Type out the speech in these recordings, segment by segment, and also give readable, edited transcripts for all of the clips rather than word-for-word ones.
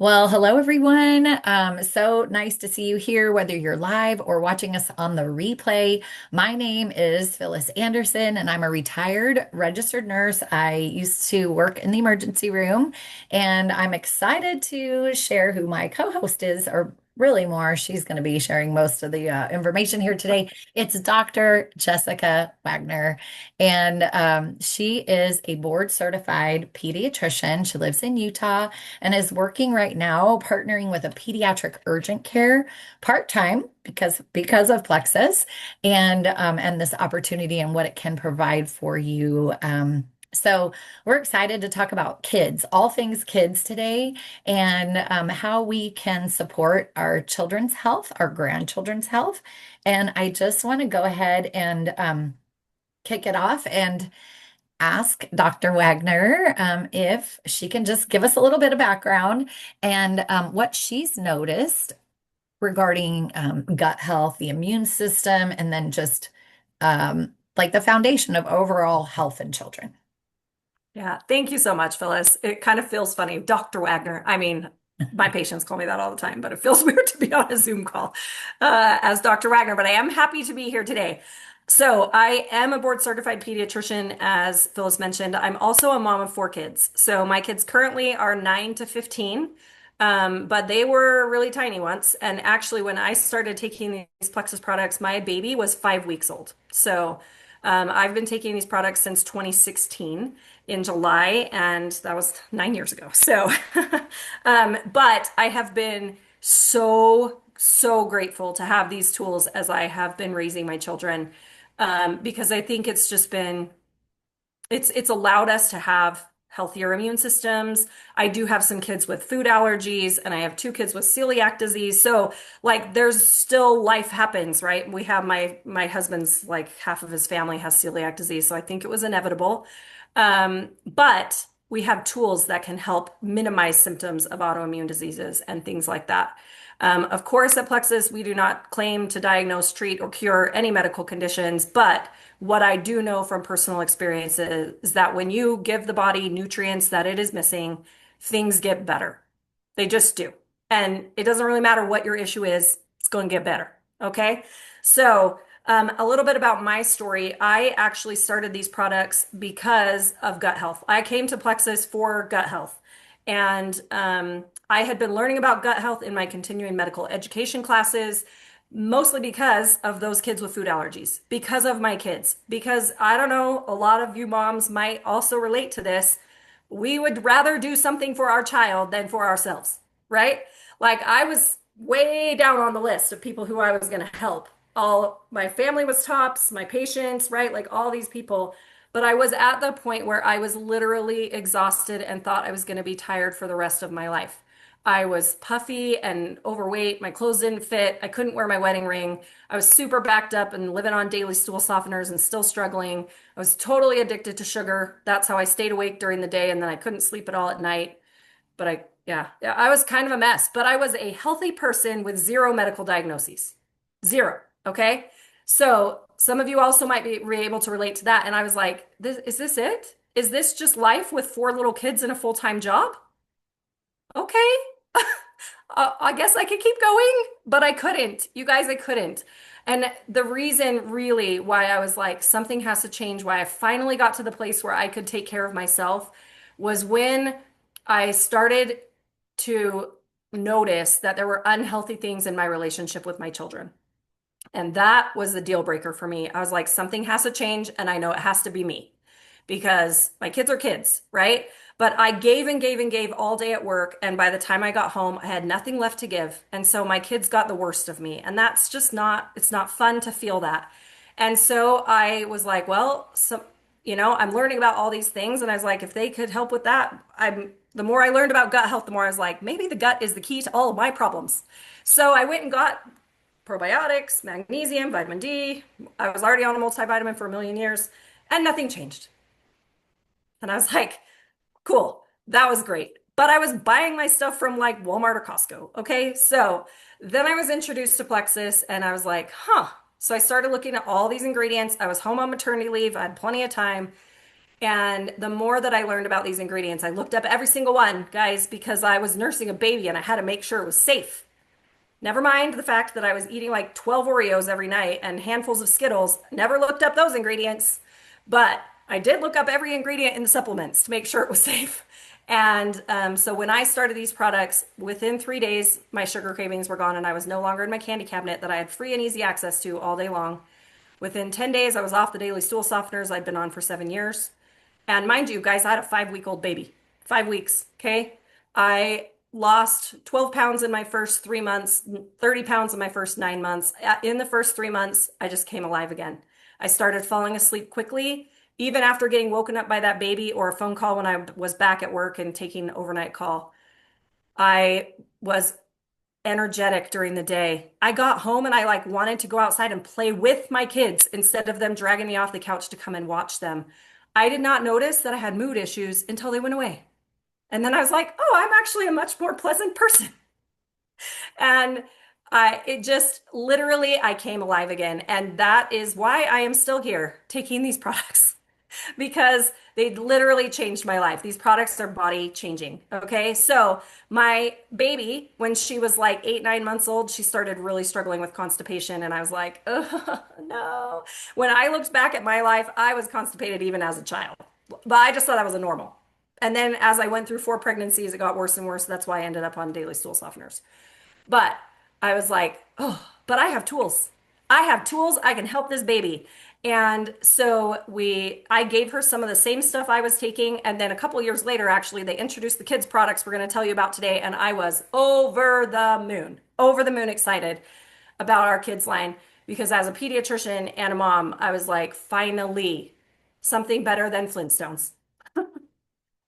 Well, hello everyone. So nice to see you here, whether you're live or watching us on the replay. My name is Phyllis Anderson, and I'm a retired registered nurse. I used to work in the emergency room, and I'm excited to share who my co-host is, or really more. She's going to be sharing most of the information here today. It's Dr. Jessica Wagner, and she is a board certified pediatrician. She lives in Utah and is working right now partnering with a pediatric urgent care part-time because of Plexus and this opportunity and what it can provide for you. So we're excited to talk about kids, all things kids today, and how we can support our children's health, our grandchildren's health. And I just want to go ahead and kick it off and ask Dr. Wagner if she can just give us a little bit of background and what she's noticed regarding gut health, the immune system, and then just like the foundation of overall health in children. Yeah, thank you so much, Phyllis. It kind of feels funny. Dr. Wagner. I mean, my patients call me that all the time, but it feels weird to be on a Zoom call as Dr. Wagner, but I am happy to be here today. So, I am a board certified pediatrician, as Phyllis mentioned. I'm also a mom of four kids. So, my kids currently are 9 to 15, but they were really tiny once. And actually, when I started taking these Plexus products, my baby was 5 weeks old. So, I've been taking these products since 2016 in July, and that was 9 years ago. So, but I have been so grateful to have these tools as I have been raising my children, because I think it's just been it's allowed us to have healthier immune systems. I do have some kids with food allergies, and I have two kids with celiac disease. So like there's still life happens, right? We have my husband's like half of his family has celiac disease, so I think it was inevitable. But we have tools that can help minimize symptoms of autoimmune diseases and things like that. Of course, at Plexus, we do not claim to diagnose, treat, or cure any medical conditions, but what I do know from personal experience is that when you give the body nutrients that it is missing, things get better. They just do. And it doesn't really matter what your issue is, it's going to get better. Okay. So, a little bit about my story. I actually started these products because of gut health. I came to Plexus for gut health. And I had been learning about gut health in my continuing medical education classes, mostly because of those kids with food allergies, because of my kids. Because I don't know, a lot of you moms might also relate to this. We would rather do something for our child than for ourselves, right? Like I was way down on the list of people who I was going to help. All my family was tops, my patients, right? Like all these people. But I was at the point where I was literally exhausted and thought I was going to be tired for the rest of my life. I was puffy and overweight. My clothes didn't fit. I couldn't wear my wedding ring. I was super backed up and living on daily stool softeners and still struggling. I was totally addicted to sugar. That's how I stayed awake during the day and then I couldn't sleep at all at night. But yeah, I was kind of a mess, but I was a healthy person with zero medical diagnoses. Zero. Okay. So some of you also might be able to relate to that. And I was like, is this it? Is this just life with four little kids and a full-time job? Okay. I guess I could keep going, but I couldn't. You guys, I couldn't. And the reason really why I was like, something has to change, why I finally got to the place where I could take care of myself was when I started to notice that there were unhealthy things in my relationship with my children. And that was the deal breaker for me. I was like, something has to change, and I know it has to be me because my kids are kids, right? But I gave and gave and gave all day at work. And by the time I got home, I had nothing left to give. And so my kids got the worst of me. And that's just it's not fun to feel that. And so I was like, well, I'm learning about all these things. And I was like, if they could help with that, the more I learned about gut health, the more I was like, maybe the gut is the key to all of my problems. So I went and got probiotics, magnesium, vitamin D. I was already on a multivitamin for a million years and nothing changed. And I was like, cool, that was great. But I was buying my stuff from like Walmart or Costco. Okay. So then I was introduced to Plexus and I was like, huh. So I started looking at all these ingredients. I was home on maternity leave. I had plenty of time. And the more that I learned about these ingredients, I looked up every single one, guys, because I was nursing a baby and I had to make sure it was safe. Never mind the fact that I was eating like 12 Oreos every night and handfuls of Skittles. Never looked up those ingredients, but I did look up every ingredient in the supplements to make sure it was safe. And so when I started these products, within 3 days, my sugar cravings were gone and I was no longer in my candy cabinet that I had free and easy access to all day long. Within 10 days, I was off the daily stool softeners I'd been on for 7 years. And mind you, guys, I had a 5 week old baby. 5 weeks, okay? I lost 12 pounds in my first 3 months, 30 pounds in my first 9 months. In the first 3 months, I just came alive again. I started falling asleep quickly, even after getting woken up by that baby or a phone call when I was back at work and taking an overnight call. I was energetic during the day. I got home and I like wanted to go outside and play with my kids instead of them dragging me off the couch to come and watch them. I did not notice that I had mood issues until they went away. And then I was like, oh, I'm actually a much more pleasant person. And it just literally, I came alive again. And that is why I am still here taking these products because they literally changed my life. These products are body changing. Okay. So my baby, when she was like 8, 9 months old, she started really struggling with constipation. And I was like, oh, no. When I looked back at my life, I was constipated even as a child, but I just thought that was a normal. And then as I went through 4 pregnancies, it got worse and worse. That's why I ended up on daily stool softeners. But I was like, oh, but I have tools. I have tools. I can help this baby. And so I gave her some of the same stuff I was taking. And then a couple of years later, actually, they introduced the kids' products we're going to tell you about today. And I was over the moon excited about our kids' line because as a pediatrician and a mom, I was like, finally, something better than Flintstones,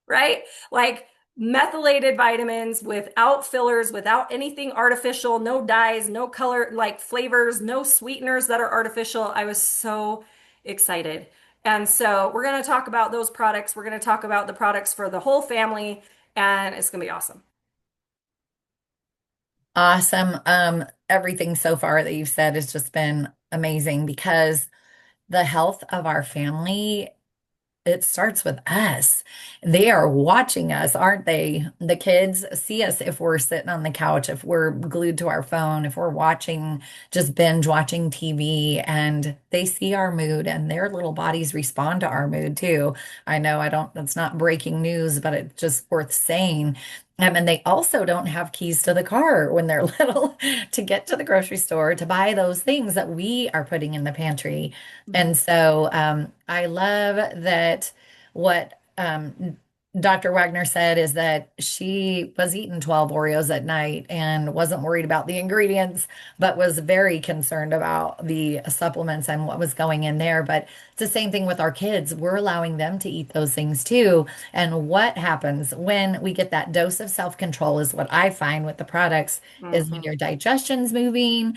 right? Like methylated vitamins without fillers, without anything artificial, no dyes, no color, like flavors, no sweeteners that are artificial. I was so excited. And so we're going to talk about those products. We're going to talk about the products for the whole family, and it's going to be awesome. Awesome. Everything so far that you've said has just been amazing because the health of our family, it starts with us. They are watching us, aren't they? The kids see us if we're sitting on the couch, if we're glued to our phone, if we're watching, just binge watching TV, and they see our mood and their little bodies respond to our mood too. I know that's not breaking news, but it's just worth saying. And they also don't have keys to the car when they're little to get to the grocery store to buy those things that we are putting in the pantry. Mhm. And so I love that what Dr. Wagner said is that she was eating 12 Oreos at night and wasn't worried about the ingredients, but was very concerned about the supplements and what was going in there. But it's the same thing with our kids. We're allowing them to eat those things too. And what happens when we get that dose of self-control is what I find with the products is when Mhm. your digestion's moving,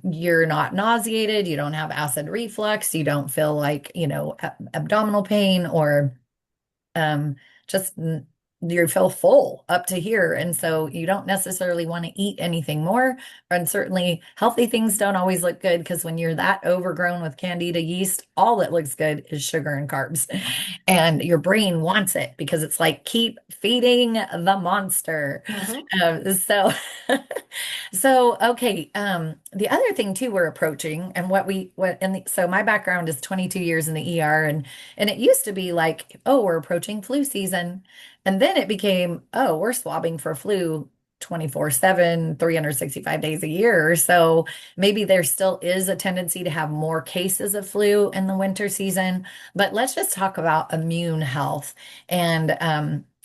you're not nauseated, you don't have acid reflux, you don't feel like, abdominal pain or um, just you feel full up to here. And so you don't necessarily want to eat anything more. And certainly healthy things don't always look good because when you're that overgrown with candida yeast, all that looks good is sugar and carbs. And your brain wants it because it's like, keep feeding the monster. Mhm. So so, okay. The other thing too, we're approaching and so my background is 22 years in the ER and it used to be like, oh, we're approaching flu season. And then it became, oh, we're swabbing for flu 24/7, 365 days a year. So maybe there still is a tendency to have more cases of flu in the winter season. But let's just talk about immune health and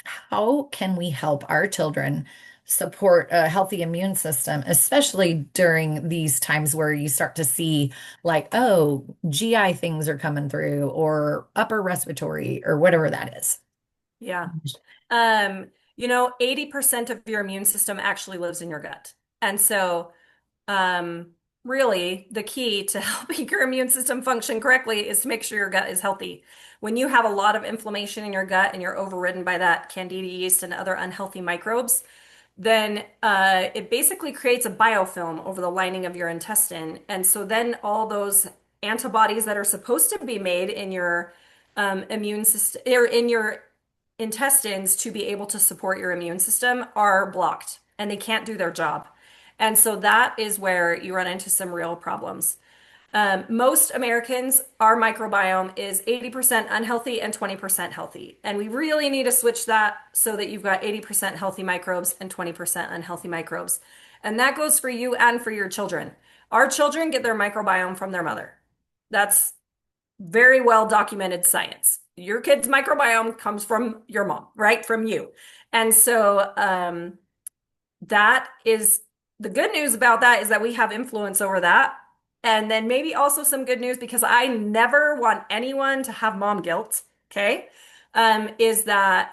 how can we help our children support a healthy immune system, especially during these times where you start to see like, oh, GI things are coming through or upper respiratory or whatever that is. Yeah. Um, 80% of your immune system actually lives in your gut. And so, um, really, the key to helping your immune system function correctly is to make sure your gut is healthy. When you have a lot of inflammation in your gut and you're overridden by that candida yeast and other unhealthy microbes, then it basically creates a biofilm over the lining of your intestine. And so then all those antibodies that are supposed to be made in your immune system or in your intestines to be able to support your immune system are blocked and they can't do their job. And so that is where you run into some real problems. Most Americans, our microbiome is 80% unhealthy and 20% healthy. And we really need to switch that so that you've got 80% healthy microbes and 20% unhealthy microbes. And that goes for you and for your children. Our children get their microbiome from their mother. That's very well documented science. Your kid's microbiome comes from your mom, right? From you. And so that is the good news about that is that we have influence over that. And then maybe also some good news because I never want anyone to have mom guilt, okay? Is that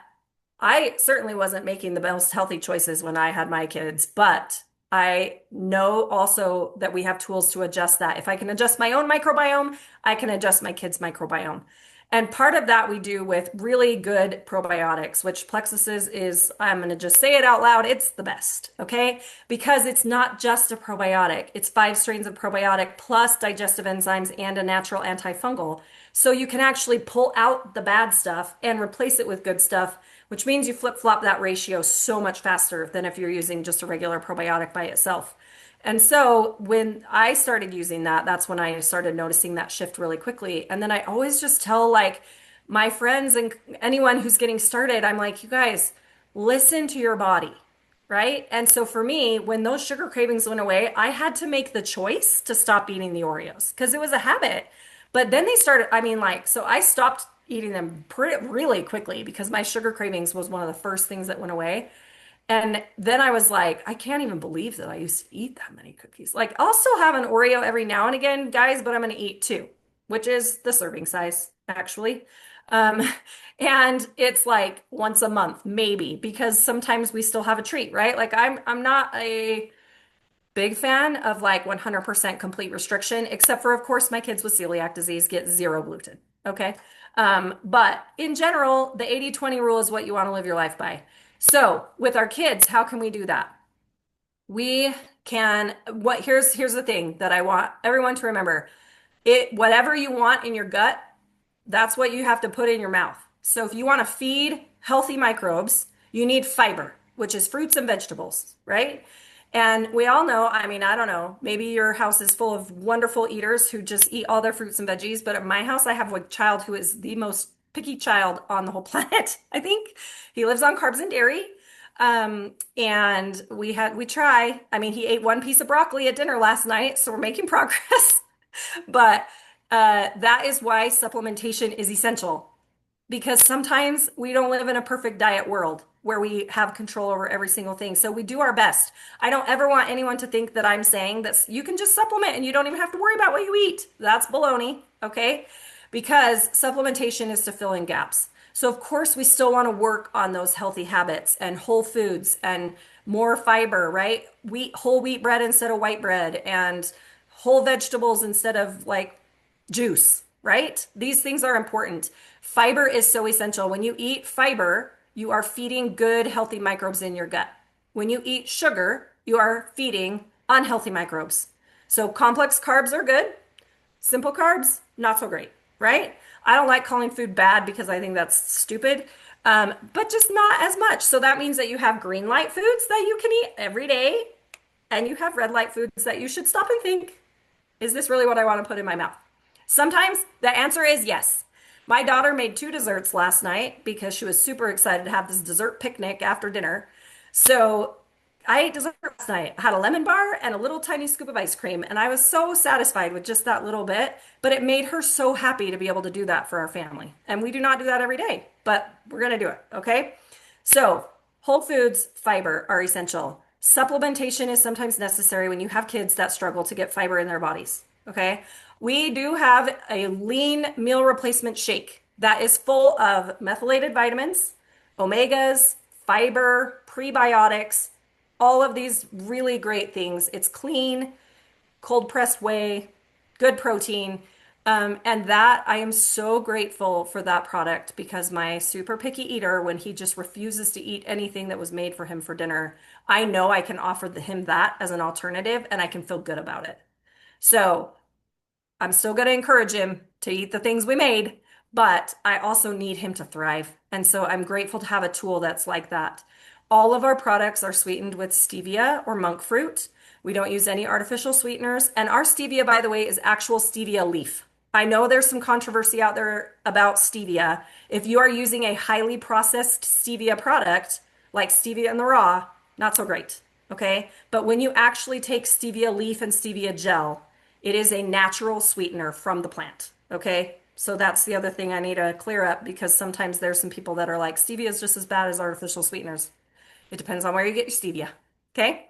I certainly wasn't making the most healthy choices when I had my kids, but I know also that we have tools to adjust that. If I can adjust my own microbiome, I can adjust my kids' microbiome. And part of that we do with really good probiotics, which Plexus's is, I'm going to just say it out loud, it's the best, okay? Because it's not just a probiotic. It's 5 strains of probiotic plus digestive enzymes and a natural antifungal. So you can actually pull out the bad stuff and replace it with good stuff, which means you flip-flop that ratio so much faster than if you're using just a regular probiotic by itself. And so when I started using that, that's when I started noticing that shift really quickly. And then I always just tell like my friends and anyone who's getting started, I'm like, you guys, listen to your body, right? And so for me, when those sugar cravings went away, I had to make the choice to stop eating the Oreos because it was a habit. But then they started, I mean, like, so I stopped eating them really quickly because my sugar cravings was one of the first things that went away. And then I was like, I can't even believe that I used to eat that many cookies. Like, I'll still have an Oreo every now and again, guys, but I'm going to eat 2, which is the serving size, actually. Um, and it's like once a month, maybe, because sometimes we still have a treat, right? Like, I'm not a big fan of like 100% complete restriction, except for, of course, my kids with celiac disease get 0 gluten. Okay. But in general, the 80-20 rule is what you want to live your life by. So with our kids, how can we do that? We can, here's the thing that I want everyone to remember. Whatever you want in your gut, that's what you have to put in your mouth. So if you want to feed healthy microbes, you need fiber, which is fruits and vegetables, right? And we all know, I mean, I don't know, maybe your house is full of wonderful eaters who just eat all their fruits and veggies, but at my house, I have a child who is the most picky child on the whole planet. I think he lives on carbs and dairy. And we try. I mean, he ate 1 piece of broccoli at dinner last night, so we're making progress. But that is why supplementation is essential because sometimes we don't live in a perfect diet world where we have control over every single thing. So we do our best. I don't ever want anyone to think that I'm saying that you can just supplement and you don't even have to worry about what you eat. That's baloney, okay? Because supplementation is to fill in gaps. So of course we still want to work on those healthy habits and whole foods and more fiber, right? Whole wheat bread instead of white bread and whole vegetables instead of like juice, right? These things are important. Fiber is so essential. When you eat fiber, you are feeding good, healthy microbes in your gut. When you eat sugar, you are feeding unhealthy microbes. So complex carbs are good. Simple carbs, not so great, right? I don't like calling food bad because I think that's stupid, but just not as much. So that means that you have green light foods that you can eat every day, and you have red light foods that you should stop and think, is this really what I want to put in my mouth? Sometimes the answer is yes. My daughter made 2 desserts last night because she was super excited to have this dessert picnic after dinner. So I ate dessert last night. I had a lemon bar and a little tiny scoop of ice cream, and I was so satisfied with just that little bit, but it made her so happy to be able to do that for our family. And we do not do that every day, but we're going to do it, okay? So, whole foods, fiber are essential. Supplementation is sometimes necessary when you have kids that struggle to get fiber in their bodies, okay? We do have a lean meal replacement shake that is full of methylated vitamins, omegas, fiber, prebiotics, all of these really great things. It's clean, cold pressed whey, good protein. And that I am so grateful for that product because my super picky eater, when he just refuses to eat anything that was made for him for dinner, I know I can offer him that as an alternative and I can feel good about it. So I'm still going to encourage him to eat the things we made, but I also need him to thrive. And so I'm grateful to have a tool that's like that. All of our products are sweetened with stevia or monk fruit. We don't use any artificial sweeteners. And our stevia, by the way, is actual stevia leaf. I know there's some controversy out there about stevia. If you are using a highly processed stevia product, like stevia in the raw, not so great. Okay. But when you actually take stevia leaf and stevia gel, it is a natural sweetener from the plant. Okay. So that's the other thing I need to clear up because sometimes there's some people that are like, stevia is just as bad as artificial sweeteners. It depends on where you get your stevia. Okay.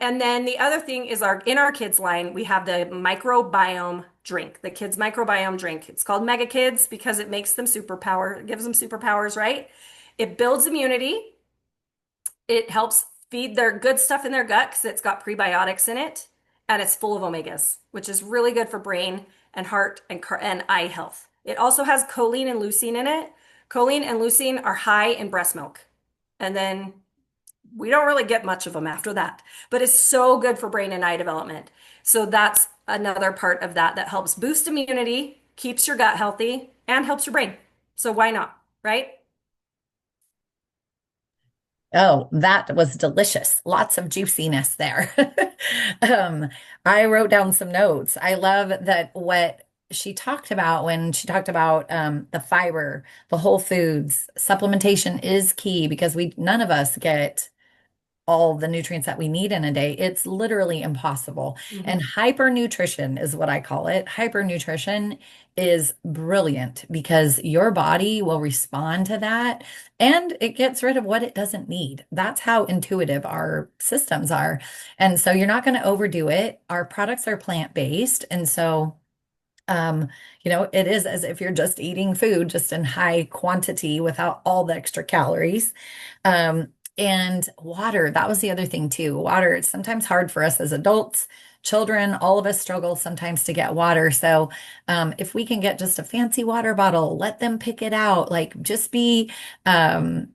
And then the other thing is in our kids line, we have the microbiome drink, the kids microbiome drink. It's called Mega Kids because it makes them superpower, it gives them superpowers, right? It builds immunity. It helps feed their good stuff in their gut because it's got prebiotics in it, and it's full of omegas, which is really good for brain and heart and eye health. It also has choline and leucine in it. Choline and leucine are high in breast milk. And then we don't really get much of them after that, but it's so good for brain and eye development. So that's another part of that that helps boost immunity, keeps your gut healthy, and helps your brain. So why not, right? Oh, that was delicious. Lots of juiciness there. Um, I wrote down some notes. I love that what she talked about when she talked about the fiber, the whole foods, supplementation is key because we none of us get all the nutrients that we need in a day. It's literally impossible. And Mhm. hypernutrition is what I call it. Hypernutrition is brilliant because your body will respond to that and it gets rid of what it doesn't need. That's how intuitive our systems are. And so you're not going to overdo it. Our products are plant-based. And so um, it is as if you're just eating food, just in high quantity without all the extra calories. And water, that was the other thing too. Water, it's sometimes hard for us as adults, children, all of us struggle sometimes to get water. So, if we can get just a fancy water bottle, let them pick it out, like just be, um,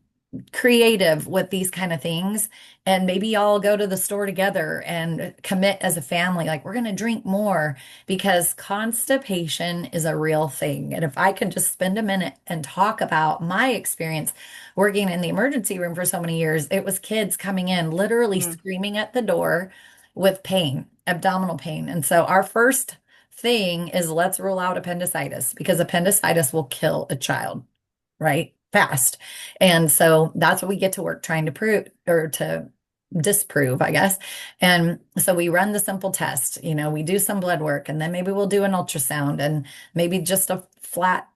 creative with these kind of things. And maybe y'all go to the store together and commit as a family, like we're going to drink more because constipation is a real thing. And if I can just spend a minute and talk about my experience working in the emergency room for so many years, it was kids coming in literally Mhm. screaming at the door with pain, abdominal pain. And so our first thing is let's rule out appendicitis because appendicitis will kill a child, right? Fast. And so that's what we get to work trying to prove or to disprove, I guess. And so we run the simple test. We do some blood work and then maybe we'll do an ultrasound and maybe just a flat,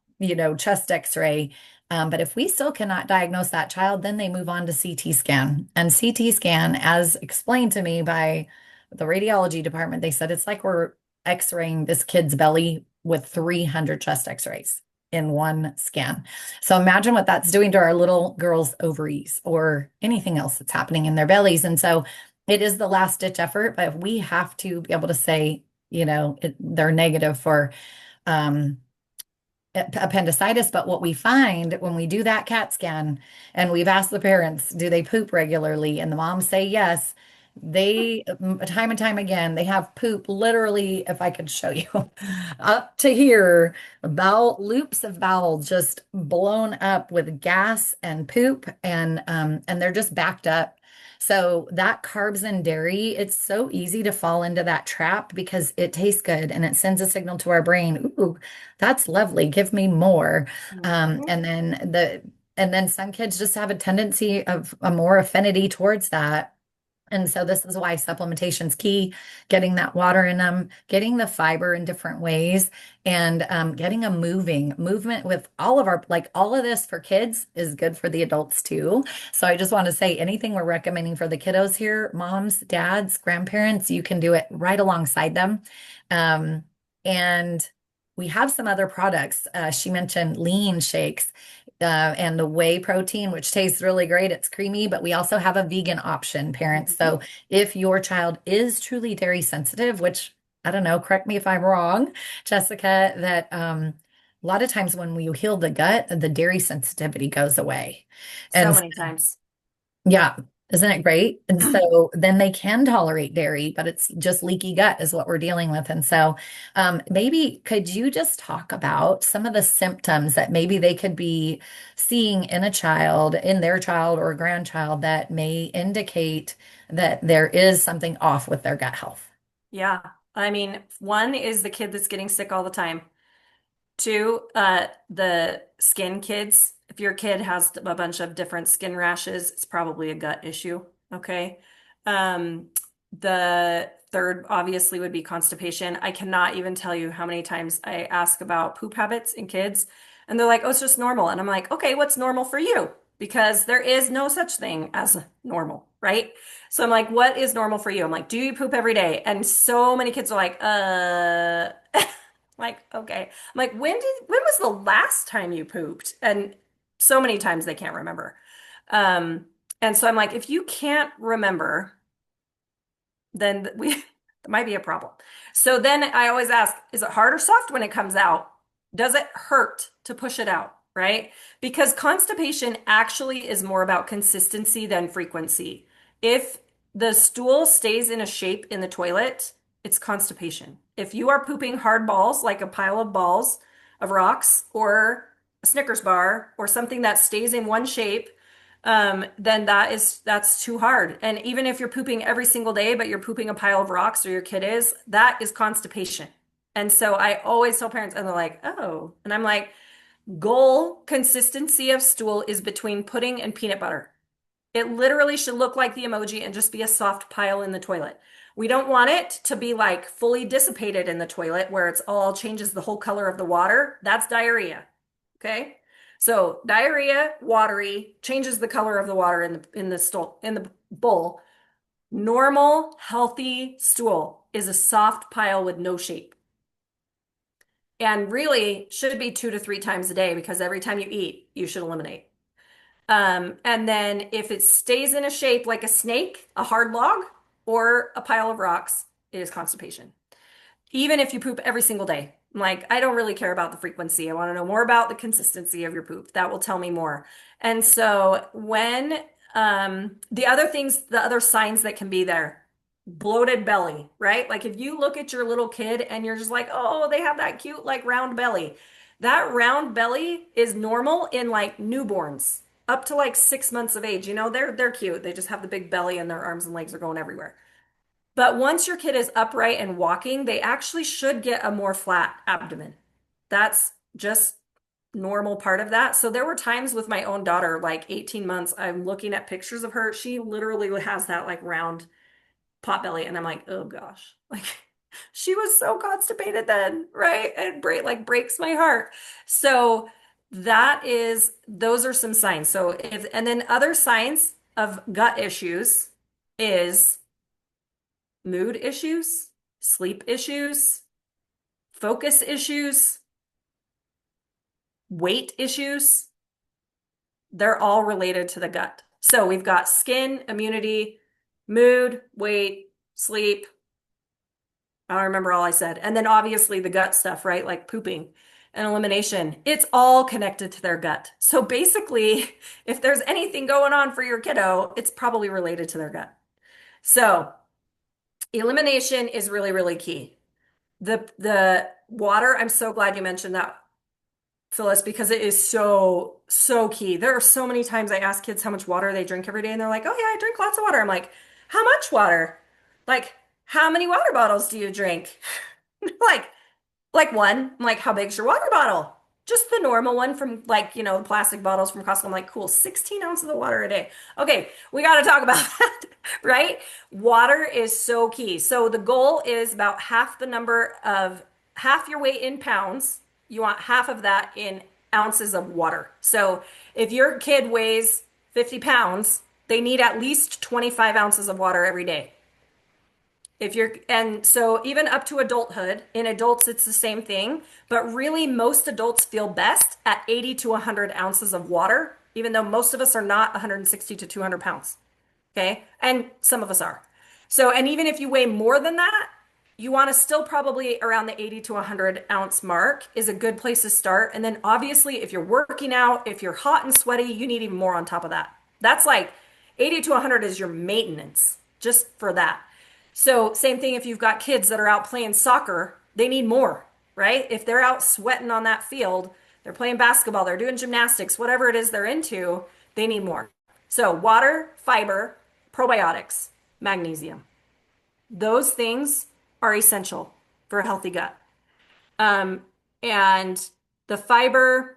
chest x-ray. But if we still cannot diagnose that child, then they move on to CT scan. And CT scan, as explained to me by the radiology department, they said it's like we're x-raying this kid's belly with 300 chest x-rays in one scan. So imagine what that's doing to our little girls' ovaries or anything else that's happening in their bellies. And so it is the last ditch effort, but we have to be able to say, they're negative for um, appendicitis. But what we find when we do that CAT scan and we've asked the parents, do they poop regularly? And the moms say yes. They, time and time again, they have poop literally, if I could show you, up to here, bowel loops of bowel just blown up with gas and poop, and they're just backed up. So that carbs and dairy, it's so easy to fall into that trap because it tastes good and it sends a signal to our brain, ooh, that's lovely, give me more. Um, Mhm. and then the and then some kids just have a tendency of a more affinity towards that. And so this is why supplementation is key, getting that water in them, getting the fiber in different ways, and getting a movement with all of our, like all of this for kids is good for the adults too. So I just want to say anything we're recommending for the kiddos here, moms, dads, grandparents, you can do it right alongside them. Um, and we have some other products. She mentioned lean shakes and the whey protein, which tastes really great. It's creamy, but we also have a vegan option, parents. Mhm. So if your child is truly dairy sensitive, which I don't know, correct me if I'm wrong, Jessica, that a lot of times when we heal the gut, the dairy sensitivity goes away. So And many times. yeah. Isn't it great? And so then they can tolerate dairy, but it's just leaky gut is what we're dealing with. And so maybe could you just talk about some of the symptoms that maybe they could be seeing in a child, in their child or grandchild that may indicate that there is something off with their gut health? Yeah. I mean, one is the kid that's getting sick all the time. Two, the skin kids. If your kid has a bunch of different skin rashes, it's probably a gut issue. Okay. Um, the third obviously would be constipation. I cannot even tell you how many times I ask about poop habits in kids, and they're like, "Oh, it's just normal." And I'm like, "Okay, what's normal for you?" Because there is no such thing as normal, right? So I'm like, "What is normal for you?" I'm like, "Do you poop every day?" And so many kids are like, like, okay. I'm like, when was the last time you pooped? And so many times they can't remember. Um, and so I'm like, if you can't remember, then we that might be a problem. So then I always ask, is it hard or soft when it comes out? Does it hurt to push it out? Right? Because constipation actually is more about consistency than frequency. If the stool stays in a shape in the toilet, it's constipation. If you are pooping hard balls, like a pile of balls of rocks or a Snickers bar or something that stays in one shape, then that's too hard. And even if you're pooping every single day, but you're pooping a pile of rocks or your kid is, that is constipation. And so I always tell parents, and they're like, oh, and I'm like, goal consistency of stool is between pudding and peanut butter. It literally should look like the emoji and just be a soft pile in the toilet. We don't want it to be like fully dissipated in the toilet where it's all changes the whole color of the water. That's diarrhea. Okay? So diarrhea, watery, changes the color of the water in the stool in the bowl. Normal, healthy stool is a soft pile with no shape. And really should be 2 to 3 times a day because every time you eat, you should eliminate. And then if it stays in a shape like a snake, a hard log, or a pile of rocks, it is constipation. Even if you poop every single day. Like, I don't really care about the frequency. I want to know more about the consistency of your poop. That will tell me more. And so when the other things, the other signs that can be there, bloated belly, right? Like if you look at your little kid and you're just like, oh, they have that cute like round belly. That round belly is normal in like newborns up to like 6 months of age. You know, they're cute. They just have the big belly and their arms and legs are going everywhere. But once your kid is upright and walking, they actually should get a more flat abdomen. That's just normal part of that. So there were times with my own daughter, like 18 months, I'm looking at pictures of her. She literally has that like round pot belly. And I'm like, oh gosh, like she was so constipated then, right? And breaks my heart. So those are some signs. So and then other signs of gut issues is mood issues, sleep issues, focus issues, weight issues. They're all related to the gut. So we've got skin, immunity, mood, weight, sleep. I don't remember all I said. And then obviously the gut stuff, right? Like pooping and elimination. It's all connected to their gut. So basically, if there's anything going on for your kiddo, it's probably related to their gut. So elimination is really, really key. The water, I'm so glad you mentioned that, Phyllis, because it is so, so key. There are so many times I ask kids how much water they drink every day, and they're like, oh, yeah, I drink lots of water. I'm like, how much water? Like, how many water bottles do you drink? Like, like one. I'm like, how big's your water bottle? Just the normal one from like, the plastic bottles from Costco. I'm like, cool, 16 ounces of water a day. Okay, we got to talk about that, right? Water is so key. So the goal is about half your weight in pounds. You want half of that in ounces of water. So if your kid weighs 50 pounds, they need at least 25 ounces of water every day. And so even up to adulthood, in adults, it's the same thing, but really most adults feel best at 80 to 100 ounces of water, even though most of us are not 160 to 200 pounds. Okay. And some of us are. So, and even if you weigh more than that, you want to still probably around the 80 to 100 ounce mark is a good place to start. And then obviously, if you're working out, if you're hot and sweaty, you need even more on top of that. That's like 80 to 100 is your maintenance, just for that. So, same thing if you've got kids that are out playing soccer, they need more, right? If they're out sweating on that field, they're playing basketball, they're doing gymnastics, whatever it is they're into, they need more. So, water, fiber, probiotics, magnesium. Those things are essential for a healthy gut. Um, and the fiber,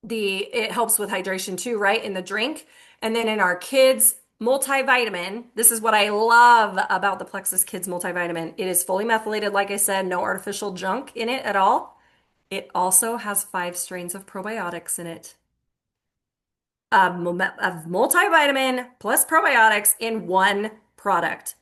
it helps with hydration too, right? In the drink. And then in our kids multivitamin, this is what I love about the Plexus Kids multivitamin. It is fully methylated, like I said, no artificial junk in it at all. It also has 5 strains of probiotics in it. A multivitamin plus probiotics in one product.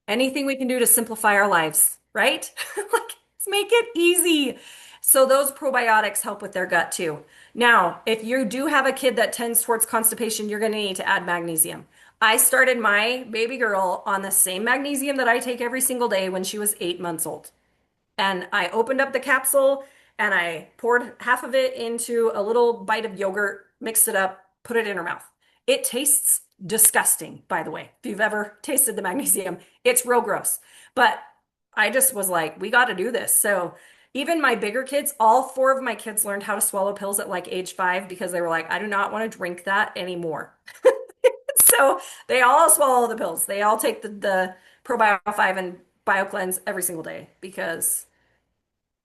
Anything we can do to simplify our lives, right? Like, let's make it easy. So those probiotics help with their gut too. Now, if you do have a kid that tends towards constipation, you're going to need to add magnesium. I started my baby girl on the same magnesium that I take every single day when she was 8 months old. And I opened up the capsule and I poured half of it into a little bite of yogurt, mixed it up, put it in her mouth. It tastes disgusting, by the way. If you've ever tasted the magnesium, it's real gross. But I just was like, we got to do this. So even my bigger kids, all 4 of my kids learned how to swallow pills at like age 5 because they were like, I do not want to drink that anymore. So they all swallow the pills. They all take the Probio 5 and BioCleanse every single day because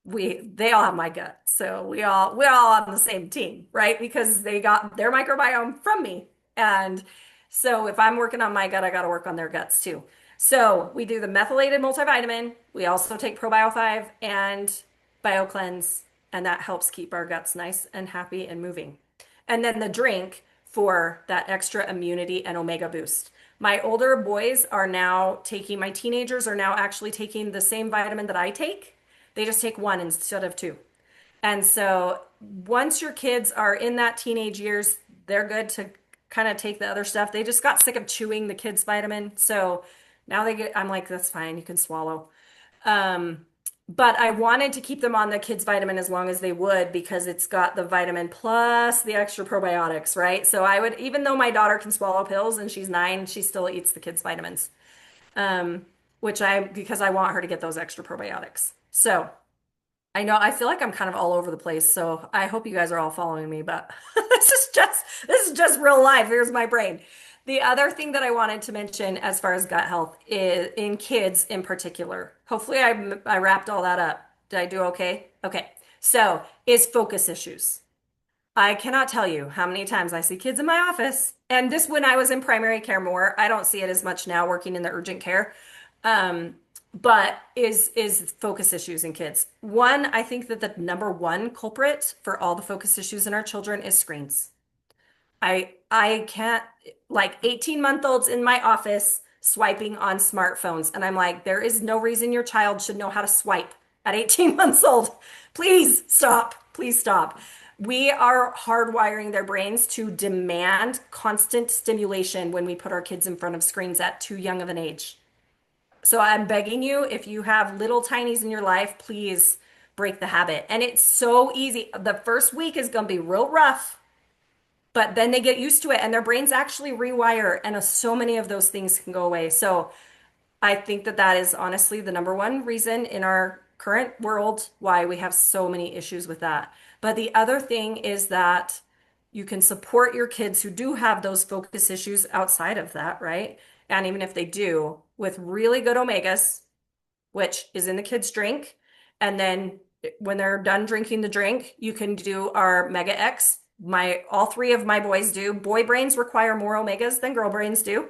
they all have my gut. So we're all on the same team, right? Because they got their microbiome from me. And so if I'm working on my gut, I got to work on their guts too. So we do the methylated multivitamin. We also take Probio 5 and BioCleanse, and that helps keep our guts nice and happy and moving. And then the drink for that extra immunity and omega boost. My older boys are now taking, my teenagers are now actually taking the same vitamin that I take. They just take one instead of two. And so once your kids are in that teenage years, they're good to kind of take the other stuff. They just got sick of chewing the kids' vitamin. So now I'm like, that's fine, you can swallow. Um, but I wanted to keep them on the kids' vitamin as long as they would because it's got the vitamin plus the extra probiotics, right? So I would, even though my daughter can swallow pills and she's 9, she still eats the kids' vitamins. Um, because I want her to get those extra probiotics. So I know I feel like I'm kind of all over the place, so I hope you guys are all following me, but this is just real life. Here's my brain. The other thing that I wanted to mention as far as gut health is in kids in particular. Hopefully I wrapped all that up. Did I do okay? Okay. So, is focus issues. I cannot tell you how many times I see kids in my office, and this when I was in primary care more. I don't see it as much now working in the urgent care. Um, but is focus issues in kids. One, I think that the number one culprit for all the focus issues in our children is screens. I can't like 18-month-olds in my office swiping on smartphones, and I'm like, there is no reason your child should know how to swipe at 18 months old. Please stop. Please stop. We are hardwiring their brains to demand constant stimulation when we put our kids in front of screens at too young of an age. So I'm begging you, if you have little tinies in your life, please break the habit. And it's so easy. The first week is going to be real rough, but then they get used to it and their brains actually rewire. And so many of those things can go away. So I think that that is honestly the number one reason in our current world why we have so many issues with that. But the other thing is that you can support your kids who do have those focus issues outside of that, right? And even if they do, with really good omegas, which is in the kids' drink. And then when they're done drinking the drink, you can do our Mega X. All 3 of my boys do. Boy brains require more omegas than girl brains do.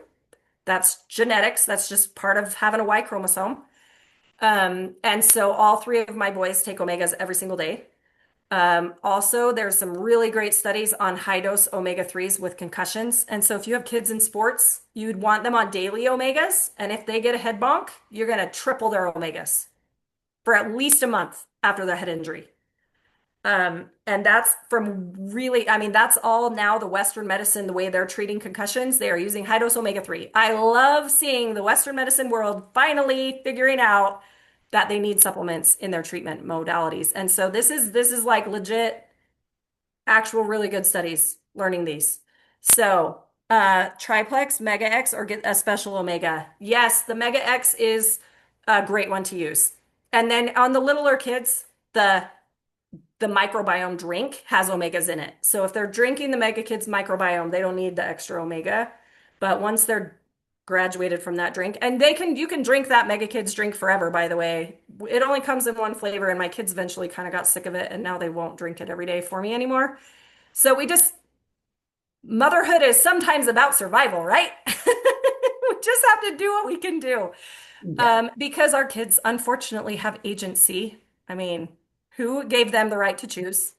That's genetics. That's just part of having a Y chromosome. And so all 3 of my boys take omegas every single day. Also, there's some really great studies on high dose omega-3s with concussions. And so if you have kids in sports, you'd want them on daily omegas. And if they get a head bonk, you're going to triple their omegas for at least a month after their head injury. And that's from really, I mean, that's all now the Western medicine, the way they're treating concussions, they are using high dose omega-3. I love seeing the Western medicine world finally figuring out that they need supplements in their treatment modalities. And so this is like legit, actual, really good studies learning these. So Triplex, Mega X, or get a special Omega. Yes, the Mega X is a great one to use. And then on the littler kids, the microbiome drink has omegas in it. So if they're drinking the Mega Kids microbiome, they don't need the extra omega. But once they're graduated from that drink, and you can drink that Mega Kids drink forever, by the way. It only comes in one flavor, and my kids eventually kind of got sick of it, and now they won't drink it every day for me anymore. So motherhood is sometimes about survival, right? We just have to do what we can do. Yeah. Because our kids unfortunately have agency. I mean, who gave them the right to choose?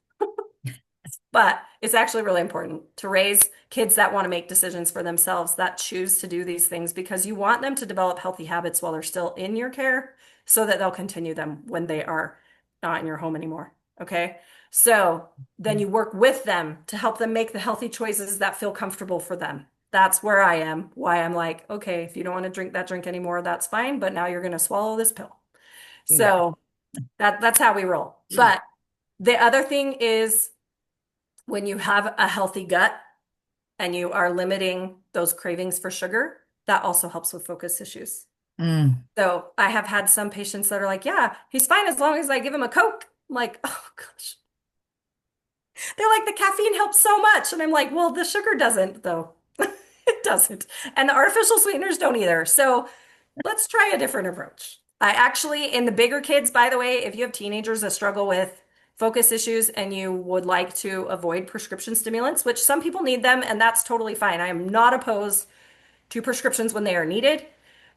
But it's actually really important to raise kids that want to make decisions for themselves, that choose to do these things, because you want them to develop healthy habits while they're still in your care so that they'll continue them when they are not in your home anymore. Okay. So then you work with them to help them make the healthy choices that feel comfortable for them. That's where I am, why I'm like, okay, if you don't want to drink that drink anymore, that's fine, but now you're going to swallow this pill. Yeah. So that's how we roll. But the other thing is when you have a healthy gut and you are limiting those cravings for sugar, that also helps with focus issues. Mm. So I have had some patients that are like, yeah, he's fine as long as I give him a Coke. I'm like, oh gosh. They're like, the caffeine helps so much. And I'm like, well, the sugar doesn't, though. It doesn't. And the artificial sweeteners don't either. So let's try a different approach. I actually, in the bigger kids, by the way, if you have teenagers that struggle with focus issues and you would like to avoid prescription stimulants, which some people need them, and that's totally fine. I am not opposed to prescriptions when they are needed.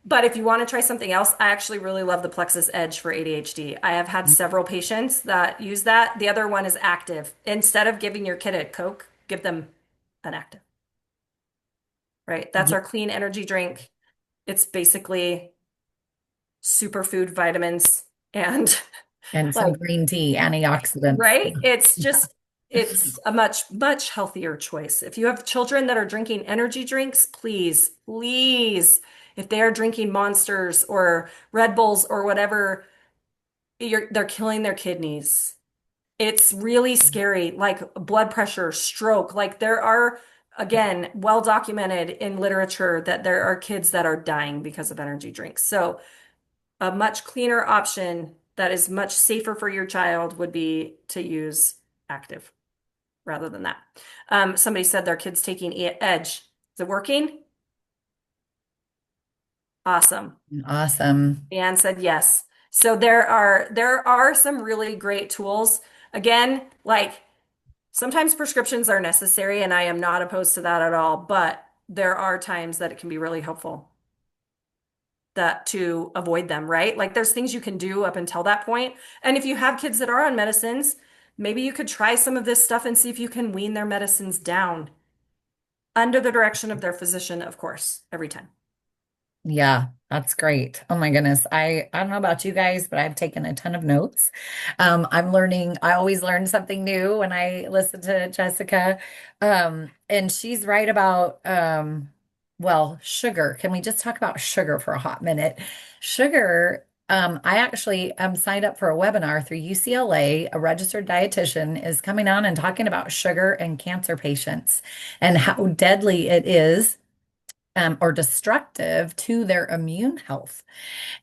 But if you want to try something else, I actually really love the Plexus Edge for ADHD. I have had several patients that use that. The other one is active. Instead of giving your kid a Coke, give them an active, right? That's Yeah. our clean energy drink. It's basically superfood vitamins and And some like, green tea, antioxidants. right? It's a much healthier choice. If you have children that are drinking energy drinks, please, please, if they are drinking Monsters or Red Bulls or whatever, they're killing their kidneys. It's really scary, like blood pressure, stroke. Like there are, again, well documented in literature that there are kids that are dying because of energy drinks. So a much cleaner option that is much safer for your child would be to use active rather than that. Somebody said their kid's taking Edge. Is it working? Awesome. Awesome. Anne said yes. So there are some really great tools. Again, like sometimes prescriptions are necessary, and I am not opposed to that at all, but there are times that it can be really helpful that to avoid them, right? Like there's things you can do up until that point. And if you have kids that are on medicines, maybe you could try some of this stuff and see if you can wean their medicines down under the direction of their physician, of course, every time. Yeah, that's great. Oh my goodness. I don't know about you guys, but I've taken a ton of notes. I'm learning, I always learn something new when I listen to Jessica. And she's right about well, sugar. Can we just talk about sugar for a hot minute? Sugar, I actually signed up for a webinar through UCLA. A registered dietitian is coming on and talking about sugar and cancer patients and how deadly it is or destructive to their immune health.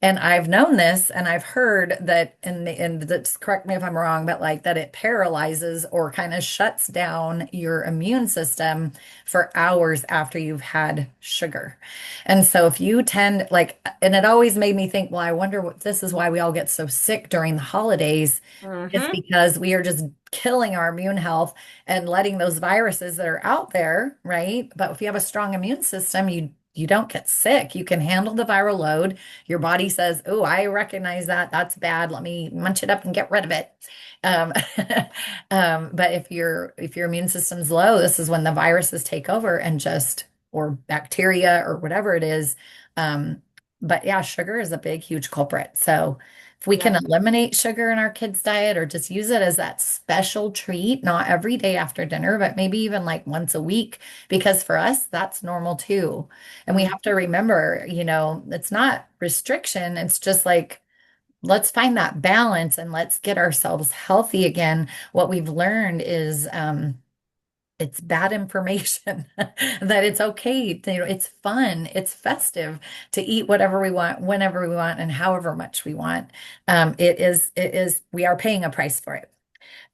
And I've known this and I've heard that and that's correct me if I'm wrong, but like that it paralyzes or kind of shuts down your immune system for hours after you've had sugar. And so if you tend like, and it always made me think, well, I wonder what this is why we all get so sick during the holidays. It's Hmm. because we are just killing our immune health and letting those viruses that are out there, right? But if you have a strong immune system, you don't get sick. You can handle the viral load. Your body says, "Oh, I recognize that. That's bad. Let me munch it up and get rid of it." Um, but if your immune system's low, this is when the viruses take over and just or bacteria or whatever it is. Um, but yeah, sugar is a big, huge culprit. So if we can Yeah. eliminate sugar in our kids' diet or just use it as that special treat, not every day after dinner, but maybe even like once a week, because for us, that's normal too. And we have to Mhm. remember, it's not restriction. It's just like, let's find that balance and let's get ourselves healthy again. What we've learned is it's bad information that it's okay to, it's fun, it's festive to eat whatever we want, whenever we want, and however much we want. We are paying a price for it.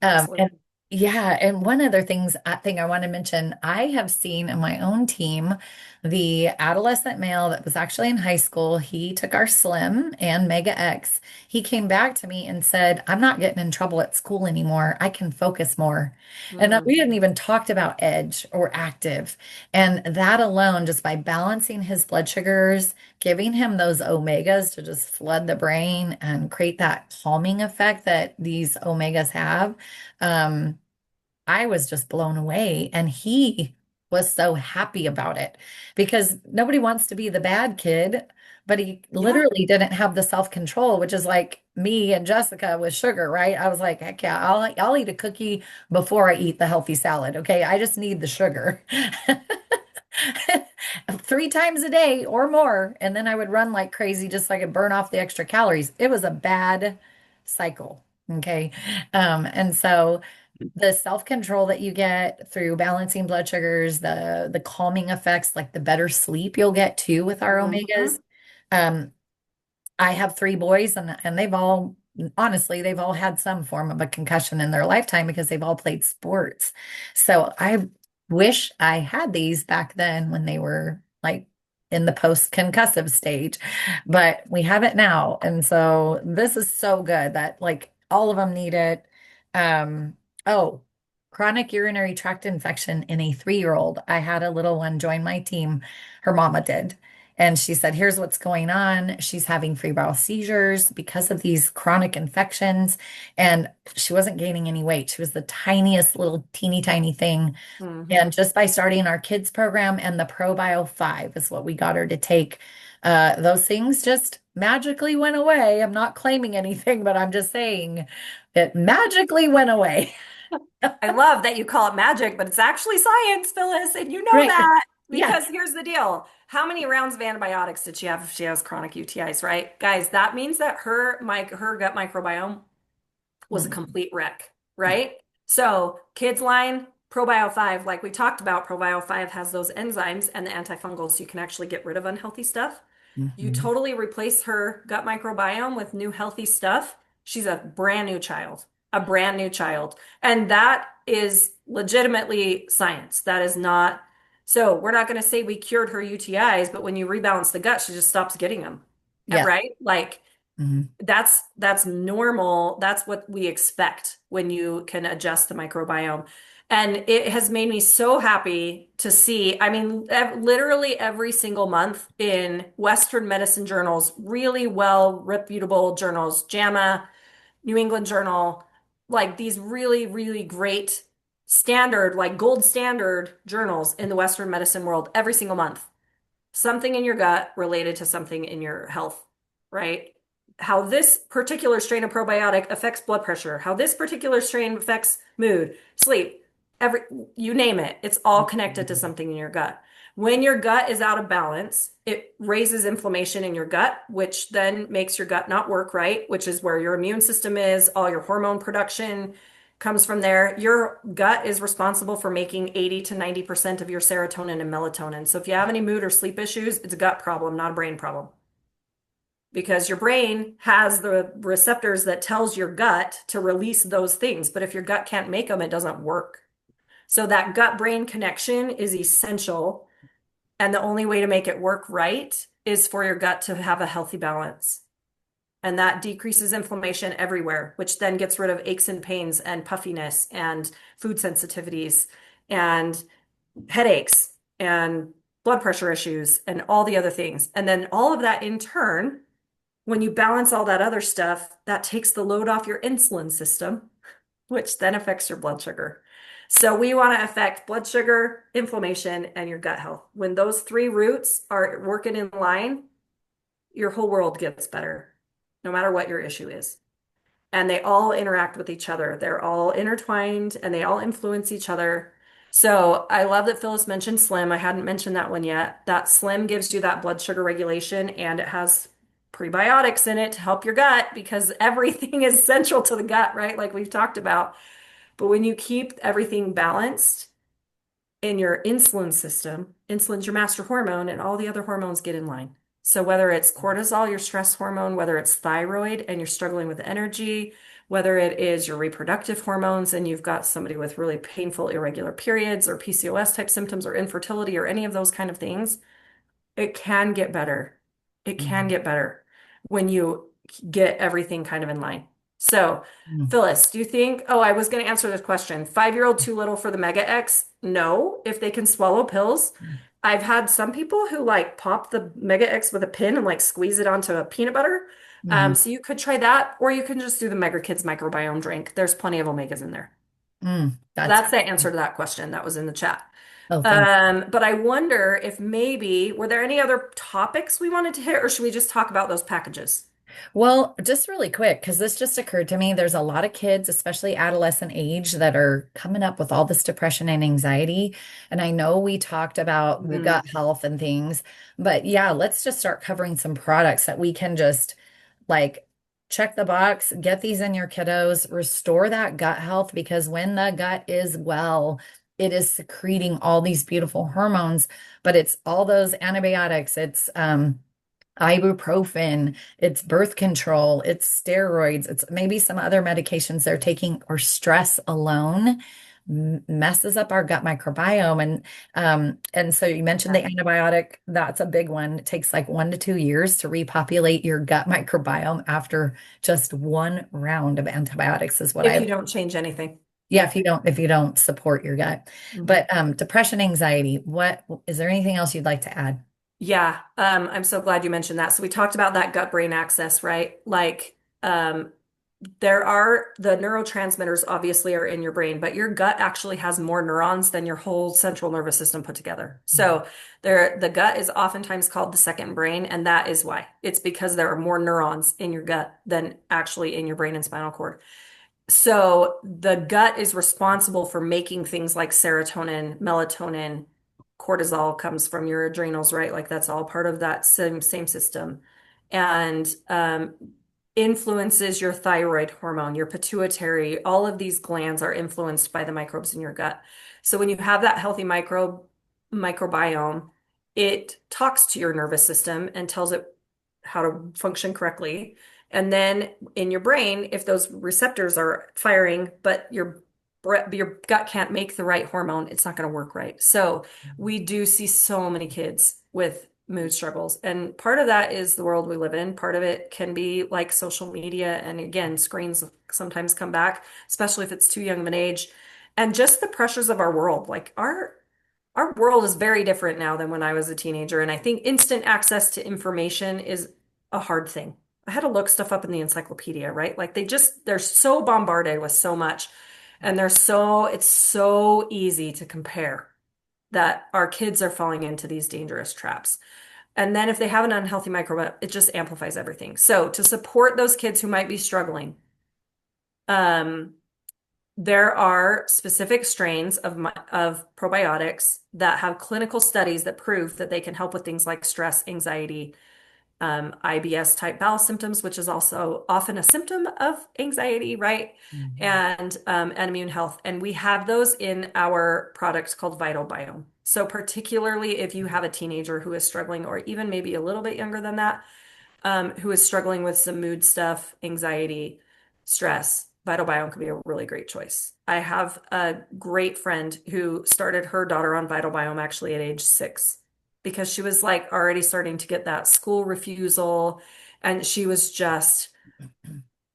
And Absolutely. yeah, and one other thing I want to mention, I have seen in my own team the adolescent male that was actually in high school. He took our Slim and Mega X. He came back to me and said, "I'm not getting in trouble at school anymore. I can focus more." And we Mm. hadn't even talked about Edge or Active. And that alone, just by balancing his blood sugars, giving him those omegas to just flood the brain and create that calming effect that these omegas have, um, I was just blown away. And he was so happy about it because nobody wants to be the bad kid, but he Yeah. literally didn't have the self-control, which is like me and Jessica with sugar, right? I was like, heck yeah, I'll eat a cookie before I eat the healthy salad. Okay. I just need the sugar. 3 times a day or more. And then I would run like crazy just so I could burn off the extra calories. It was a bad cycle. Okay. And so the self-control that you get through balancing blood sugars, the calming effects, like the better sleep you'll get too with our omegas. Mhm. Um, I have 3 boys and they've all honestly they've all had some form of a concussion in their lifetime because they've all played sports. So I wish I had these back then when they were like in the post-concussive stage, but we have it now. And so this is so good that like all of them need it. Oh, chronic urinary tract infection in a 3-year-old. I had a little one join my team. Her mama did. And she said, here's what's going on. She's having febrile seizures because of these chronic infections. And she wasn't gaining any weight. She was the tiniest little teeny tiny thing. Mhm. And just by starting our kids program and the ProBio 5 is what we got her to take. Those things just magically went away. I'm not claiming anything, but I'm just saying it magically went away. I love that you call it magic, but it's actually science, Phyllis, and you know Right. that Yeah. because here's the deal. How many rounds of antibiotics did she have if she has chronic UTIs, right? Guys, that means that her gut microbiome was a Mm, complete wreck, yeah. right? So, kids line, ProBio 5, like we talked about, ProBio 5 has those enzymes and the antifungals, so you can actually get rid of unhealthy stuff. You Mhm. totally replace her gut microbiome with new healthy stuff. She's a brand new child, a brand new child. And that is legitimately science. That is not, so we're not going to say we cured her UTIs, but when you rebalance the gut, she just stops getting them. Yeah. Right? Like, Mhm. that's normal. That's what we expect when you can adjust the microbiome. And it has made me so happy to see, I mean, literally every single month in Western medicine journals, really well reputable journals, JAMA, New England Journal, like these really, really great standard, like gold standard journals in the Western medicine world every single month something in your gut related to something in your health, right? How this particular strain of probiotic affects blood pressure, how this particular strain affects mood, sleep, every you name it, it's all connected to something in your gut. When your gut is out of balance, it raises inflammation in your gut, which then makes your gut not work right, which is where your immune system is, all your hormone production, comes from there. Your gut is responsible for making 80 to 90% of your serotonin and melatonin. So if you have any mood or sleep issues, it's a gut problem, not a brain problem. Because your brain has the receptors that tells your gut to release those things, but if your gut can't make them, it doesn't work. So that gut brain connection is essential, and the only way to make it work right is for your gut to have a healthy balance. And that decreases inflammation everywhere, which then gets rid of aches and pains and puffiness and food sensitivities and headaches and blood pressure issues and all the other things. And then all of that in turn, when you balance all that other stuff, that takes the load off your insulin system, which then affects your blood sugar. So we want to affect blood sugar, inflammation, and your gut health. When those three roots are working in line, your whole world gets better, no matter what your issue is. And they all interact with each other. They're all intertwined and they all influence each other. So I love that Phyllis mentioned Slim. I hadn't mentioned that one yet. That Slim gives you that blood sugar regulation and it has prebiotics in it to help your gut because everything is central to the gut, right? Like we've talked about. But when you keep everything balanced, in your insulin system, insulin's your master hormone, and all the other hormones get in line. So whether it's cortisol, your stress hormone, whether it's thyroid and you're struggling with energy, whether it is your reproductive hormones and you've got somebody with really painful irregular periods or PCOS type symptoms or infertility or any of those kind of things, it can get better. It can Mhm. get better when you get everything kind of in line. So, Mhm. Phyllis, do you think, oh, I was going to answer this question. 5-year-old too little for the Mega X? No, if they can swallow pills. I've had some people who like pop the Mega X with a pin and like squeeze it onto a peanut butter. Mhm. So you could try that, or you can just do the Mega Kids microbiome drink. There's plenty of omegas in there. That's That's the answer to that question that was in the chat. oh, thanks. But I wonder if maybe, were there any other topics we wanted to hit, or should we just talk about those packages? Well, just really quick, because this just occurred to me. There's a lot of kids, especially adolescent age, that are coming up with all this depression and anxiety. And I know we talked about the Mhm. gut health and things, but yeah, let's just start covering some products that we can just like check the box, get these in your kiddos, restore that gut health, because when the gut is well, it is secreting all these beautiful hormones, but it's all those antibiotics. It's ibuprofen, it's birth control, it's steroids, it's maybe some other medications they're taking, or stress alone messes up our gut microbiome. And so you mentioned the Yeah. antibiotic, that's a big one. It takes like 1 to 2 years to repopulate your gut microbiome after just one round of antibiotics is what If I you don't change anything. yeah, Yeah. if you don't support your gut. Mhm. But depression, anxiety, what is there anything else you'd like to add? Yeah, I'm so glad you mentioned that. So we talked about that gut-brain axis, right? Like, there are the neurotransmitters obviously are in your brain, but your gut actually has more neurons than your whole central nervous system put together. So the gut is oftentimes called the second brain, and that is why. It's because there are more neurons in your gut than actually in your brain and spinal cord. So the gut is responsible for making things like serotonin, melatonin, cortisol comes from your adrenals, right? Like that's all part of that same system. And influences your thyroid hormone, your pituitary, all of these glands are influenced by the microbes in your gut. So when you have that healthy microbiome, it talks to your nervous system and tells it how to function correctly. And then in your brain, if those receptors are firing, but your gut can't make the right hormone, it's not going to work right. So we do see so many kids with mood struggles. And part of that is the world we live in. Part of it can be like social media. And again, screens sometimes come back, especially if it's too young of an age. And just the pressures of our world. Like our world is very different now than when I was a teenager. And I think instant access to information is a hard thing. I had to look stuff up in the encyclopedia, right? Like they're so bombarded with so much. And it's so easy to compare that our kids are falling into these dangerous traps. And then if they have an unhealthy microbiome, it just amplifies everything. So to support those kids who might be struggling, um, there are specific strains of probiotics that have clinical studies that prove that they can help with things like stress, anxiety, IBS type bowel symptoms, which is also often a symptom of anxiety, right? Mhm. And immune health. And we have those in our products called Vital Biome. So particularly if you have a teenager who is struggling, or even maybe a little bit younger than that, who is struggling with some mood stuff, anxiety, stress, Vital Biome could be a really great choice. I have a great friend who started her daughter on Vital Biome actually at age 6 because she was like already starting to get that school refusal, and she was just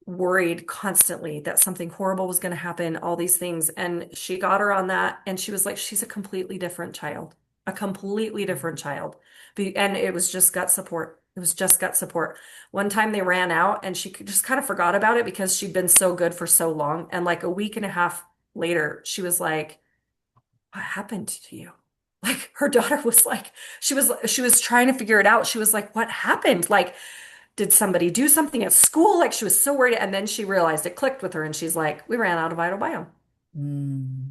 worried constantly that something horrible was going to happen, all these things. And she got her on that, and she was like, she's a completely different child, a completely different child. And it was just gut support. It was just gut support. One time they ran out, and she just kind of forgot about it because she'd been so good for so long. And like a week and a half later, she was like, what happened to you? Like her daughter was like, she was trying to figure it out. She was like, what happened? Like, did somebody do something at school? Like she was so worried. And then she realized it clicked with her and she's like, we ran out of Vital Biome.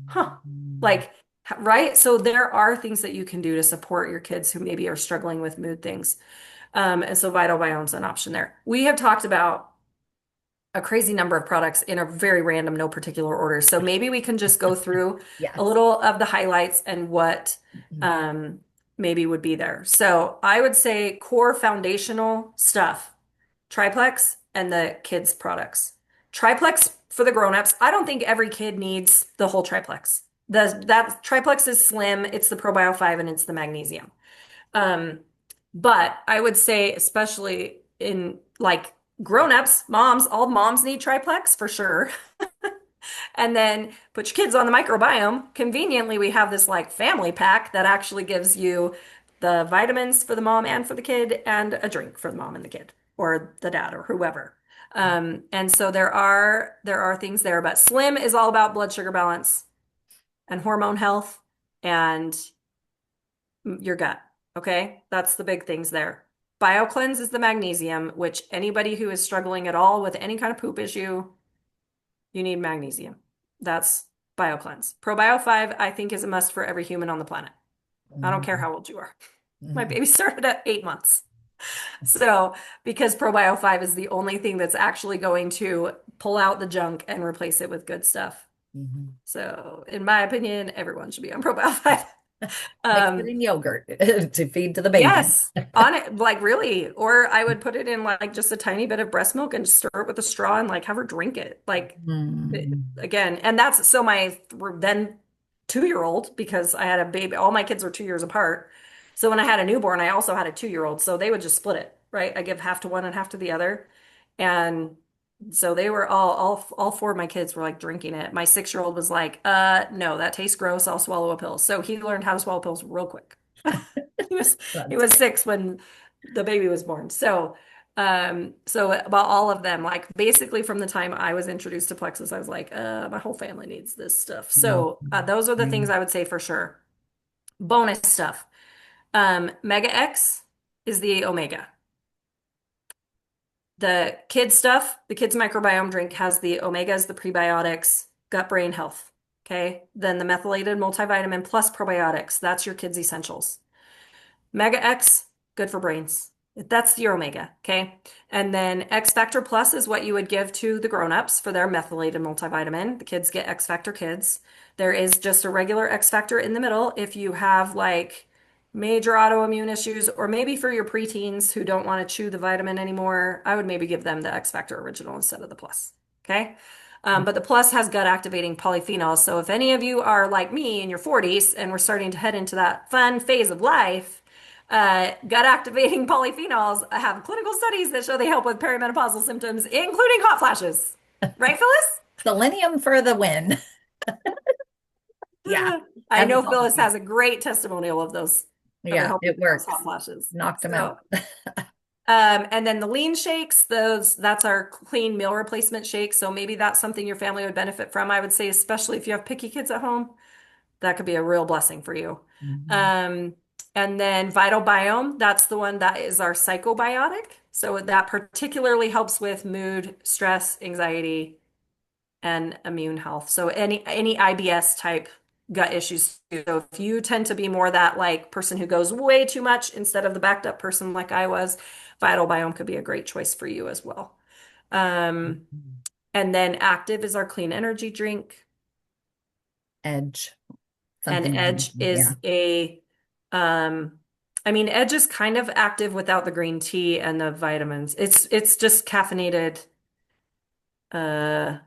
Huh. Mhm. Like, right? So there are things that you can do to support your kids who maybe are struggling with mood things. And so Vital Biome's an option there. We have talked about a crazy number of products in a very random, no particular order. So maybe we can just go through a Yes. little of the highlights and what um, maybe would be there. So I would say core foundational stuff, triplex and the kids products. Triplex for the grown-ups. I don't think every kid needs the whole triplex. That triplex is slim. It's the Probio 5 and it's the magnesium. Um, but I would say, especially in like grown-ups, moms, all moms need triplex for sure. And then put your kids on the microbiome. Conveniently, we have this like family pack that actually gives you the vitamins for the mom and for the kid, and a drink for the mom and the kid, or the dad, or whoever. And so there are things there, but Slim is all about blood sugar balance and hormone health and your gut. Okay, that's the big things there. BioCleanse is the magnesium, which anybody who is struggling at all with any kind of poop issue, you need magnesium. That's BioCleanse. ProBio 5, I think, is a must for every human on the planet. I don't care Mhm. how old you are. My Mhm. baby started at 8 months. So, because ProBio 5 is the only thing that's actually going to pull out the junk and replace it with good stuff. Mhm. So, in my opinion, everyone should be on ProBio 5. Mix it Um, in yogurt to feed to the baby. Yes, on it, like really. Or I would put it in like just a tiny bit of breast milk and stir it with a straw and like have her drink it. Like Mm. again, and that's so my then 2-year-old, because I had a baby, all my kids were 2 years apart. So when I had a newborn, I also had a 2-year-old. So they would just split it, right? I give half to one and half to the other. And so they were all four of my kids were like drinking it. My 6-year-old was like, no, that tastes gross. I'll swallow a pill. So he learned how to swallow pills real quick. He was he That's was 6 when the baby was born. So about all of them, like basically from the time I was introduced to Plexus, I was like, my whole family needs this stuff. good. So those are the things I would say for sure. Bonus stuff. Mega X is the omega. The kids stuff, the kids microbiome drink has the omegas, the prebiotics, gut brain health. Okay. Then the methylated multivitamin plus probiotics. That's your kids' essentials. Mega X, good for brains. That's your omega, okay? And then X Factor Plus is what you would give to the grown-ups for their methylated multivitamin. The kids get X Factor Kids. There is just a regular X Factor in the middle if you have like major autoimmune issues, or maybe for your preteens who don't want to chew the vitamin anymore, I would maybe give them the X Factor Original instead of the Plus, okay? But the Plus has gut activating polyphenols. So if any of you are like me in your 40s and we're starting to head into that fun phase of life, gut activating polyphenols have clinical studies that show they help with perimenopausal symptoms, including hot flashes. Right, Phyllis? Selenium for the win. Yeah, I as a know healthy Phyllis food. has a great testimonial of those, of it Yeah, helping it with those hot works. flashes. Knocked them So, out. and then the lean shakes, that's our clean meal replacement shakes. So maybe that's something your family would benefit from. I would say, especially if you have picky kids at home, that could be a real blessing for you. Mhm. Um, and then Vital Biome, that's the one that is our psychobiotic. So that particularly helps with mood, stress, anxiety, and immune health. So any IBS type gut issues too. So if you tend to be more that like person who goes way too much instead of the backed up person like I was, Vital Biome could be a great choice for you as well. Um, and then Active is our clean energy drink. Edge, And something. Edge Yeah. is um, I mean, Edge is kind of active without the green tea and the vitamins. It's just caffeinated, uh,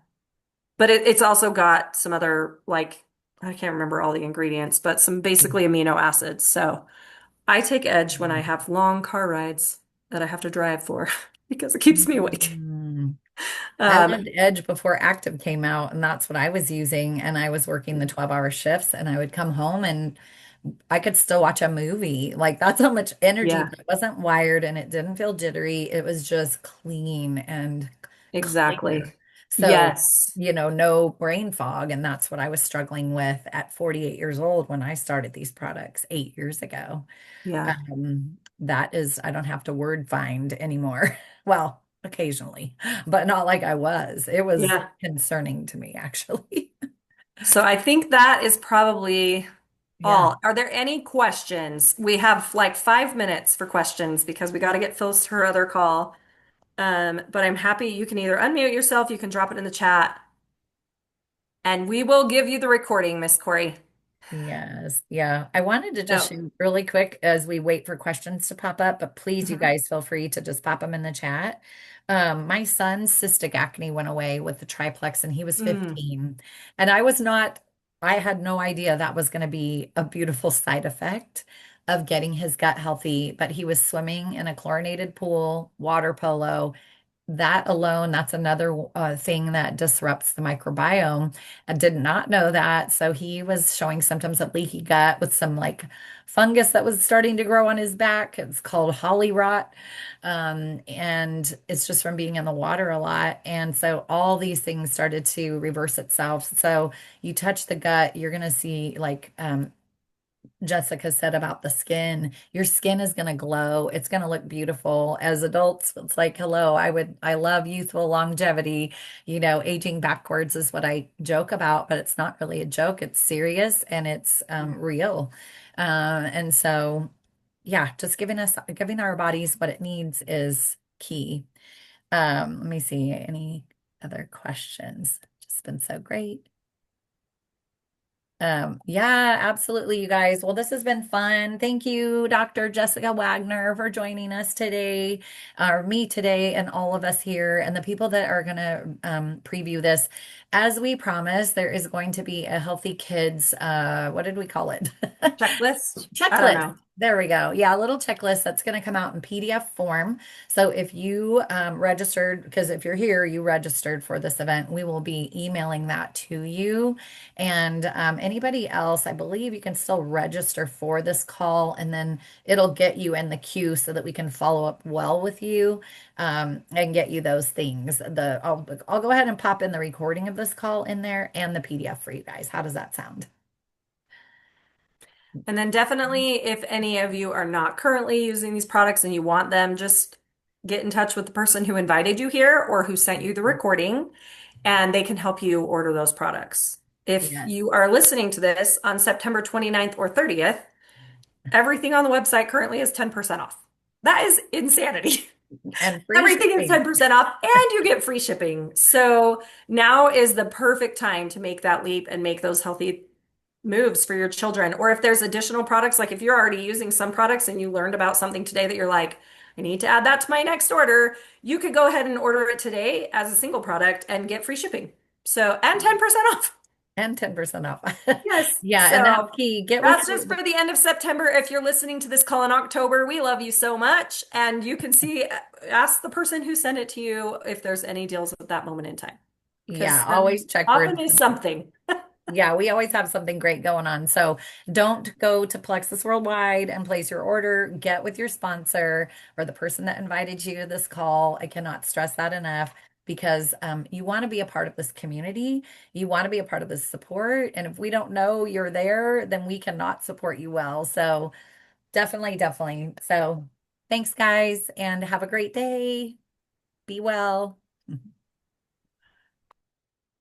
but it's also got some other like I can't remember all the ingredients, but some basically amino acids. So I take Edge when I have long car rides that I have to drive for because it keeps me awake. Mm. I Um, loved Edge before Active came out, and that's what I was using. And I was working the 12-hour shifts, and I would come home and I could still watch a movie. Like that's how much energy, yeah, but it wasn't wired and it didn't feel jittery. It was just clean and exactly. clear. So, Yes. no brain fog. And that's what I was struggling with at 48 years old when I started these products 8 years ago. Yeah. That is, I don't have to word find anymore. Well, occasionally, but not like I was. It was Yeah. concerning to me, actually. So I think that is probably Yeah. all. Are there any questions? We have like 5 minutes for questions because we got to get Phyllis to her other call. But I'm happy you can either unmute yourself, you can drop it in the chat, and we will give you the recording, Miss Corey. Yes. Yeah. I wanted to just So, shoot really quick as we wait for questions to pop up, but please, you mhm. guys feel free to just pop them in the chat. My son's cystic acne went away with the triplex and he was Mm. 15. And I had no idea that was going to be a beautiful side effect of getting his gut healthy, but he was swimming in a chlorinated pool, water polo, that alone, that's another thing that disrupts the microbiome. I did not know that. So he was showing symptoms of leaky gut with some like fungus that was starting to grow on his back. It's called holly rot. And it's just from being in the water a lot. And so all these things started to reverse itself. So you touch the gut, you're going to see like Jessica said about the skin, your skin is going to glow. It's going to look beautiful. As adults, it's like, hello, I love youthful longevity. Aging backwards is what I joke about, but it's not really a joke. It's serious and it's real. And so, yeah, just giving our bodies what it needs is key. Let me see any other questions. Just been so great. Yeah, absolutely, you guys. Well, this has been fun. Thank you, Dr. Jessica Wagner, for joining us today, or me today, and all of us here, and the people that are going to preview this. As we promised, there is going to be a Healthy Kids, what did we call it? Checklist? I don't Checklist. know. There we go. Yeah, a little checklist that's going to come out in PDF form. So if you registered, because if you're here, you registered for this event, we will be emailing that to you. And anybody else, I believe you can still register for this call, and then it'll get you in the queue so that we can follow up well with you and get you those things. I'll go ahead and pop in the recording of this call in there and the PDF for you guys. How does that sound? And then definitely, if any of you are not currently using these products and you want them, just get in touch with the person who invited you here or who sent you the recording, and they can help you order those products. If Yes. you are listening to this on September 29th or 30th, everything on the website currently is 10% off. That is insanity. And free Everything is shipping. 10% off and you get free shipping. So now is the perfect time to make that leap and make those healthy moves for your children. Or if there's additional products, like if you're already using some products and you learned about something today that you're like, I need to add that to my next order, you could go ahead and order it today as a single product and get free shipping. So, and 10% off. And 10% off. Yes. Yeah, and that's So key. Get with that's your just for the end of September. If you're listening to this call in October, we love you so much. And you can see, ask the person who sent it to you if there's any deals at that moment in time, yeah, because there always check for often is something. yeah, we always have something great going on. So don't go to Plexus Worldwide and place your order. Get with your sponsor or the person that invited you to this call. I cannot stress that enough because you want to be a part of this community. You want to be a part of this support. And if we don't know you're there, then we cannot support you well. So definitely, definitely. So thanks, guys, and have a great day. Be well.